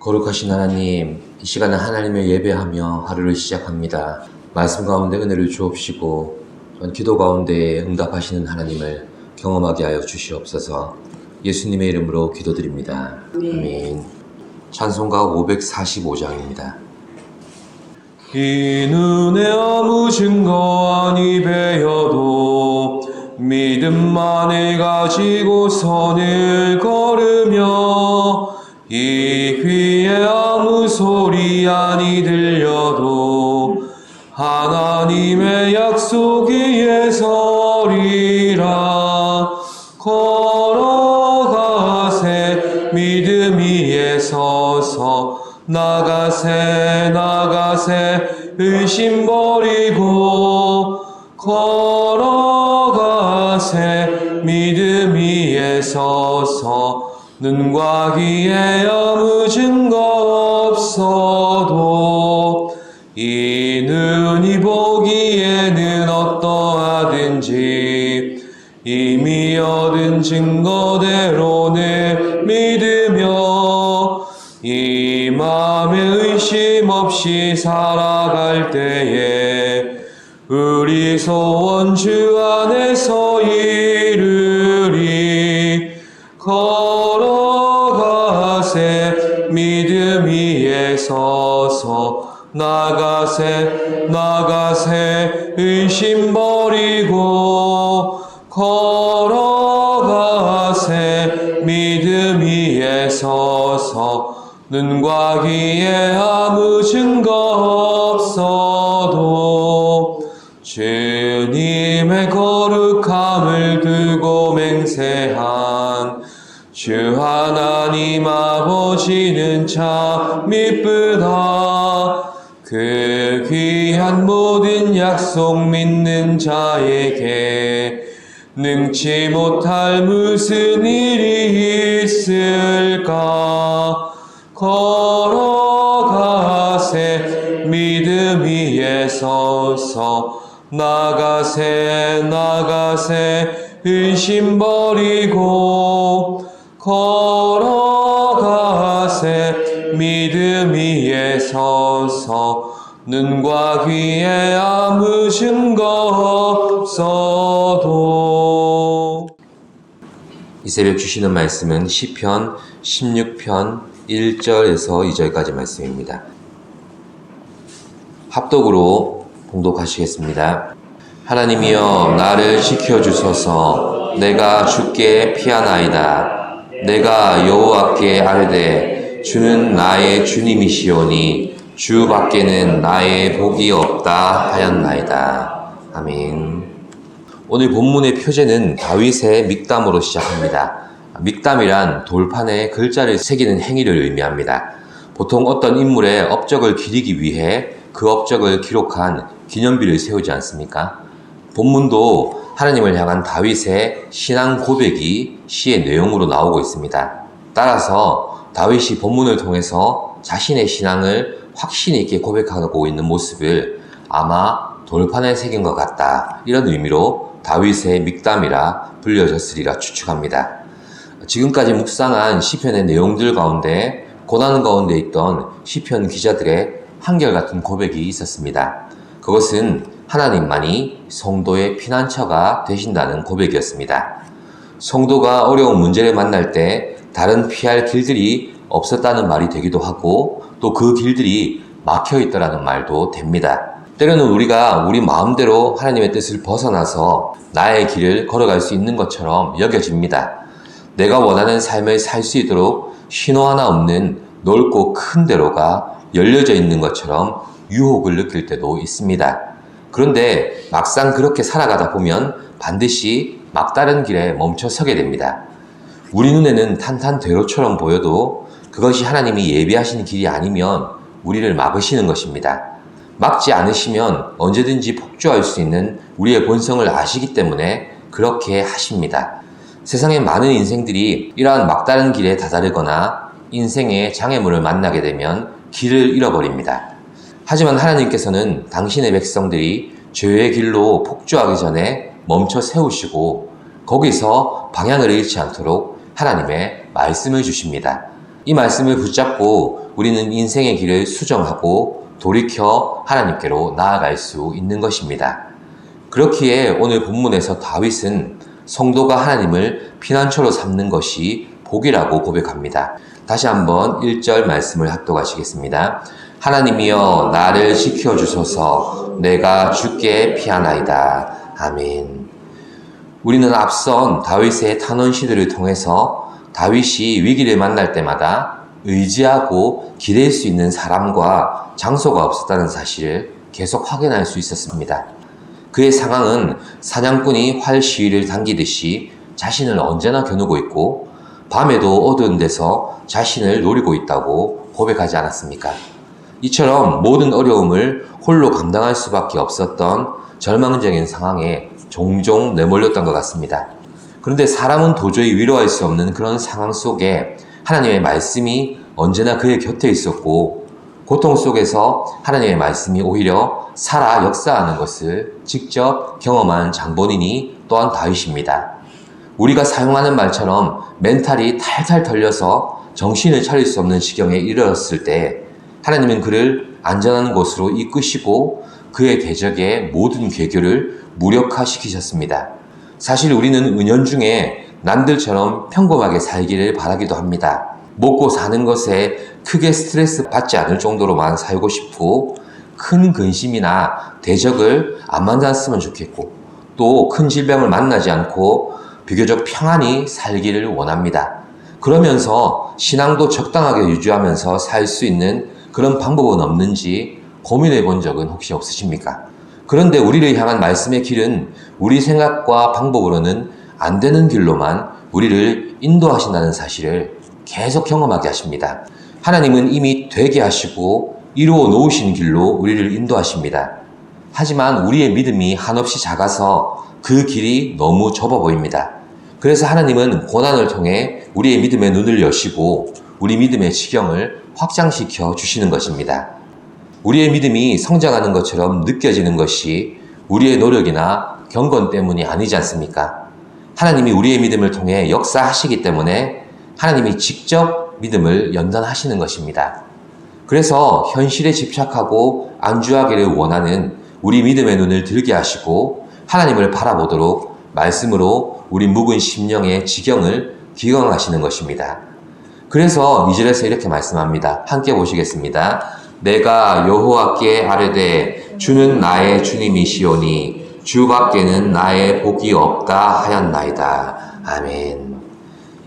거룩하신 하나님, 이 시간에 하나님을 예배하며 하루를 시작합니다. 말씀 가운데 은혜를 주옵시고 또한 기도 가운데 응답하시는 하나님을 경험하게 하여 주시옵소서. 예수님의 이름으로 기도드립니다. 아멘. 찬송가 545장입니다. 이 눈에 아무 증거 아니 배여도 믿음만을 가지고 선을 걸으며 이 귀에 아무 소리 아니 들려도 하나님의 약속 위에 서리라. 걸어가세 믿음 위에 서서 나가세 의심 버리고 걸어가세 믿음 위에 서서 눈과 귀에 아무 증거 없어도 이 눈이 보기에는 어떠하든지 이미 얻은 증거대로는 믿으며 이 마음에 의심 없이 살아갈 때에 우리 소원 주 안에서 이루리. 걸어가세 믿음 위에 서서 나가세 의심 버리고 걸어가세 믿음 위에 서서 눈과 귀에 아무 증거 없어도 주님의 거룩함을 두고 맹세한 주 하나님 아버지는 참 미쁘다. 그 귀한 모든 약속 믿는 자에게 능치 못할 무슨 일이 있을까. 걸어가세 믿음 위에 서서 나가세 의심 버리고 걸어가세 믿음 위에 서서 눈과 귀에 아무 증거 없어도. 이 새벽 주시는 말씀은 시편 16편 1절에서 2절까지 말씀입니다. 합독으로 봉독하시겠습니다. 하나님이여 나를 지켜주소서. 내가 주께 피하나이다. 내가 여호와께 아뢰되 주는 나의 주님이시오니 주 밖에는 나의 복이 없다 하였나이다. 아멘. 오늘 본문의 표제는 다윗의 믹담으로 시작합니다. 믹담이란 돌판에 글자를 새기는 행위를 의미합니다. 보통 어떤 인물의 업적을 기리기 위해 그 업적을 기록한 기념비를 세우지 않습니까? 본문도 하나님을 향한 다윗의 신앙 고백이 시의 내용으로 나오고 있습니다. 따라서 다윗이 본문을 통해서 자신의 신앙을 확신 있게 고백하고 있는 모습을 아마 돌판에 새긴 것 같다, 이런 의미로 다윗의 믹담이라 불려졌으리라 추측합니다. 지금까지 묵상한 시편의 내용들 가운데 고난 가운데 있던 시편 기자들의 한결같은 고백이 있었습니다. 그것은 하나님만이 성도의 피난처가 되신다는 고백이었습니다. 성도가 어려운 문제를 만날 때 다른 피할 길들이 없었다는 말이 되기도 하고 또 그 길들이 막혀 있더라는 말도 됩니다. 때로는 우리가 우리 마음대로 하나님의 뜻을 벗어나서 나의 길을 걸어갈 수 있는 것처럼 여겨집니다. 내가 원하는 삶을 살 수 있도록 신호 하나 없는 넓고 큰 대로가 열려져 있는 것처럼 유혹을 느낄 때도 있습니다. 그런데 막상 그렇게 살아가다 보면 반드시 막다른 길에 멈춰 서게 됩니다. 우리 눈에는 탄탄대로처럼 보여도 그것이 하나님이 예비하신 길이 아니면 우리를 막으시는 것입니다. 막지 않으시면 언제든지 폭주할 수 있는 우리의 본성을 아시기 때문에 그렇게 하십니다. 세상의 많은 인생들이 이러한 막다른 길에 다다르거나 인생의 장애물을 만나게 되면 길을 잃어버립니다. 하지만 하나님께서는 당신의 백성들이 죄의 길로 폭주하기 전에 멈춰 세우시고 거기서 방향을 잃지 않도록 하나님의 말씀을 주십니다. 이 말씀을 붙잡고 우리는 인생의 길을 수정하고 돌이켜 하나님께로 나아갈 수 있는 것입니다. 그렇기에 오늘 본문에서 다윗은 성도가 하나님을 피난처로 삼는 것이 복이라고 고백합니다. 다시 한번 1절 말씀을 합독하시겠습니다. 하나님이여 나를 지켜주소서 내가 주께 피하나이다. 아멘. 우리는 앞선 다윗의 탄원 시들을 통해서 다윗이 위기를 만날 때마다 의지하고 기댈 수 있는 사람과 장소가 없었다는 사실을 계속 확인할 수 있었습니다. 그의 상황은 사냥꾼이 활 시위를 당기듯이 자신을 언제나 겨누고 있고 밤에도 어두운 데서 자신을 노리고 있다고 고백하지 않았습니까? 이처럼 모든 어려움을 홀로 감당할 수밖에 없었던 절망적인 상황에 종종 내몰렸던 것 같습니다. 그런데 사람은 도저히 위로할 수 없는 그런 상황 속에 하나님의 말씀이 언제나 그의 곁에 있었고 고통 속에서 하나님의 말씀이 오히려 살아 역사하는 것을 직접 경험한 장본인이 또한 다윗입니다. 우리가 사용하는 말처럼 멘탈이 탈탈 털려서 정신을 차릴 수 없는 지경에 이르렀을 때 하나님은 그를 안전한 곳으로 이끄시고 그의 대적의 모든 괴교를 무력화시키셨습니다. 사실 우리는 은연중에 남들처럼 평범하게 살기를 바라기도 합니다. 먹고 사는 것에 크게 스트레스 받지 않을 정도로만 살고 싶고 큰 근심이나 대적을 안 만났으면 좋겠고 또 큰 질병을 만나지 않고 비교적 평안히 살기를 원합니다. 그러면서 신앙도 적당하게 유지하면서 살 수 있는 그런 방법은 없는지 고민해 본 적은 혹시 없으십니까? 그런데 우리를 향한 말씀의 길은 우리 생각과 방법으로는 안 되는 길로만 우리를 인도하신다는 사실을 계속 경험하게 하십니다. 하나님은 이미 되게 하시고 이루어 놓으신 길로 우리를 인도하십니다. 하지만 우리의 믿음이 한없이 작아서 그 길이 너무 좁아 보입니다. 그래서 하나님은 고난을 통해 우리의 믿음의 눈을 여시고 우리 믿음의 지경을 확장시켜 주시는 것입니다. 우리의 믿음이 성장하는 것처럼 느껴지는 것이 우리의 노력이나 경건 때문이 아니지 않습니까? 하나님이 우리의 믿음을 통해 역사하시기 때문에 하나님이 직접 믿음을 연단하시는 것입니다. 그래서 현실에 집착하고 안주하기를 원하는 우리 믿음의 눈을 들게 하시고 하나님을 바라보도록 말씀으로 우리 묵은 심령의 지경을 기강하시는 것입니다. 그래서 2절에서 이렇게 말씀합니다. 함께 보시겠습니다. 내가 여호와께 아뢰되 주는 나의 주님이시오니 주 밖에는 나의 복이 없다 하였나이다. 아멘.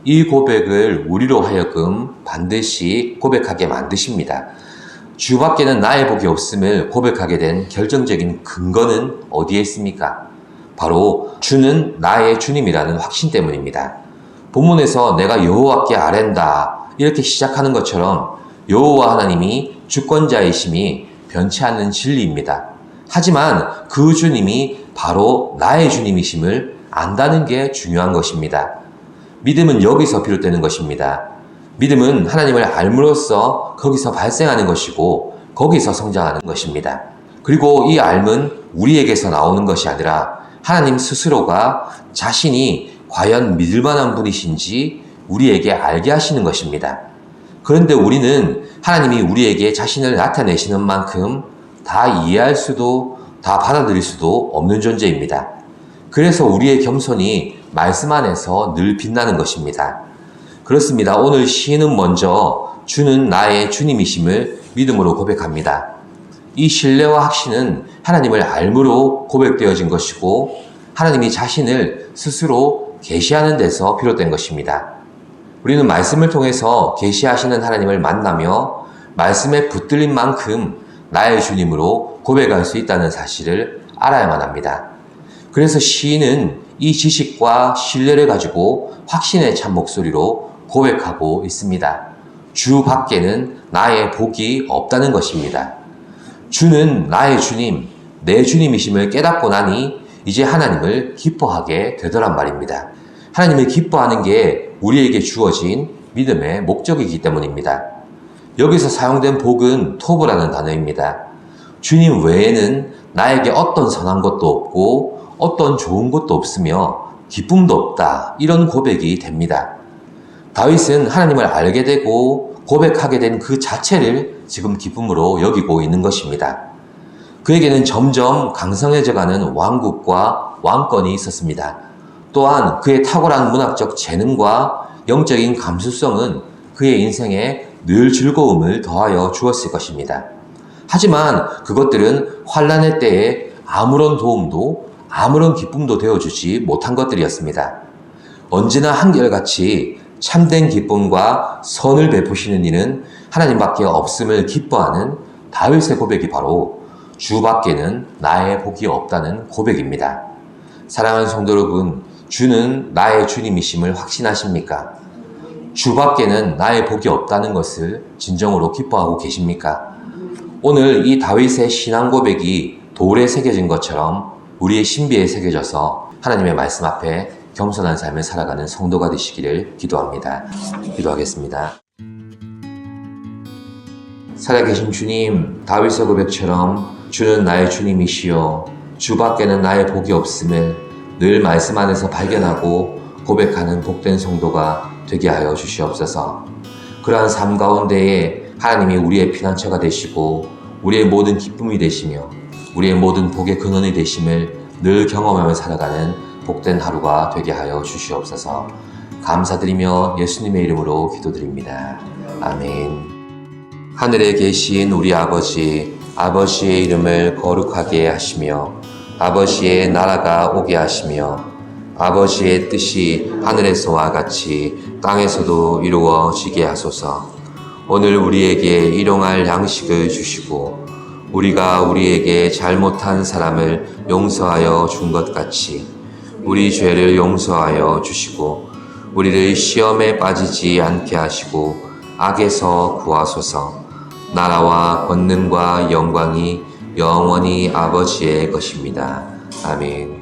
이 고백을 우리로 하여금 반드시 고백하게 만드십니다. 주 밖에는 나의 복이 없음을 고백하게 된 결정적인 근거는 어디에 있습니까? 바로 주는 나의 주님이라는 확신 때문입니다. 본문에서 내가 여호와께 아랜다 이렇게 시작하는 것처럼 여호와 하나님이 주권자이심이 변치 않는 진리입니다. 하지만 그 주님이 바로 나의 주님이심을 안다는 게 중요한 것입니다. 믿음은 여기서 비롯되는 것입니다. 믿음은 하나님을 알므로써 거기서 발생하는 것이고 거기서 성장하는 것입니다. 그리고 이 알은 우리에게서 나오는 것이 아니라 하나님 스스로가 자신이 과연 믿을 만한 분이신지 우리에게 알게 하시는 것입니다. 그런데 우리는 하나님이 우리에게 자신을 나타내시는 만큼 다 이해할 수도 다 받아들일 수도 없는 존재입니다. 그래서 우리의 겸손이 말씀 안에서 늘 빛나는 것입니다. 그렇습니다. 오늘 시인은 먼저 주는 나의 주님이심을 믿음으로 고백합니다. 이 신뢰와 확신은 하나님을 알므로 고백되어진 것이고 하나님이 자신을 스스로 계시하는 데서 비롯된 것입니다. 우리는 말씀을 통해서 계시하시는 하나님을 만나며 말씀에 붙들린 만큼 나의 주님으로 고백할 수 있다는 사실을 알아야만 합니다. 그래서 시인은 이 지식과 신뢰를 가지고 확신에 찬 목소리로 고백하고 있습니다. 주 밖에는 나의 복이 없다는 것입니다. 주는 나의 주님, 내 주님이심을 깨닫고 나니 이제 하나님을 기뻐하게 되더란 말입니다. 하나님을 기뻐하는 게 우리에게 주어진 믿음의 목적이기 때문입니다. 여기서 사용된 복은 토브라는 단어입니다. 주님 외에는 나에게 어떤 선한 것도 없고 어떤 좋은 것도 없으며 기쁨도 없다. 이런 고백이 됩니다. 다윗은 하나님을 알게 되고 고백하게 된 그 자체를 지금 기쁨으로 여기고 있는 것입니다. 그에게는 점점 강성해져가는 왕국과 왕권이 있었습니다. 또한 그의 탁월한 문학적 재능과 영적인 감수성은 그의 인생에 늘 즐거움을 더하여 주었을 것입니다. 하지만 그것들은 환란의 때에 아무런 도움도 아무런 기쁨도 되어주지 못한 것들이었습니다. 언제나 한결같이 참된 기쁨과 선을 베푸시는 이는 하나님밖에 없음을 기뻐하는 다윗의 고백이 바로 주밖에는 나의 복이 없다는 고백입니다. 사랑하는 성도 여러분, 주는 나의 주님이심을 확신하십니까? 주밖에는 나의 복이 없다는 것을 진정으로 기뻐하고 계십니까? 오늘 이 다윗의 신앙 고백이 돌에 새겨진 것처럼 우리의 신비에 새겨져서 하나님의 말씀 앞에 겸손한 삶을 살아가는 성도가 되시기를 기도합니다. 기도하겠습니다. 살아계신 주님, 다윗의 고백처럼 주는 나의 주님이시요 주밖에는 나의 복이 없음을 늘 말씀 안에서 발견하고 고백하는 복된 성도가 되게 하여 주시옵소서. 그러한 삶 가운데에 하나님이 우리의 피난처가 되시고 우리의 모든 기쁨이 되시며 우리의 모든 복의 근원이 되심을 늘 경험하며 살아가는 복된 하루가 되게 하여 주시옵소서. 감사드리며 예수님의 이름으로 기도드립니다. 아멘. 하늘에 계신 우리 아버지, 아버지의 이름을 거룩하게 하시며 아버지의 나라가 오게 하시며 아버지의 뜻이 하늘에서와 같이 땅에서도 이루어지게 하소서. 오늘 우리에게 일용할 양식을 주시고 우리가 우리에게 잘못한 사람을 용서하여 준 것 같이 우리 죄를 용서하여 주시고 우리를 시험에 빠지지 않게 하시고 악에서 구하소서. 나라와 권능과 영광이 영원히 아버지의 것입니다. 아멘.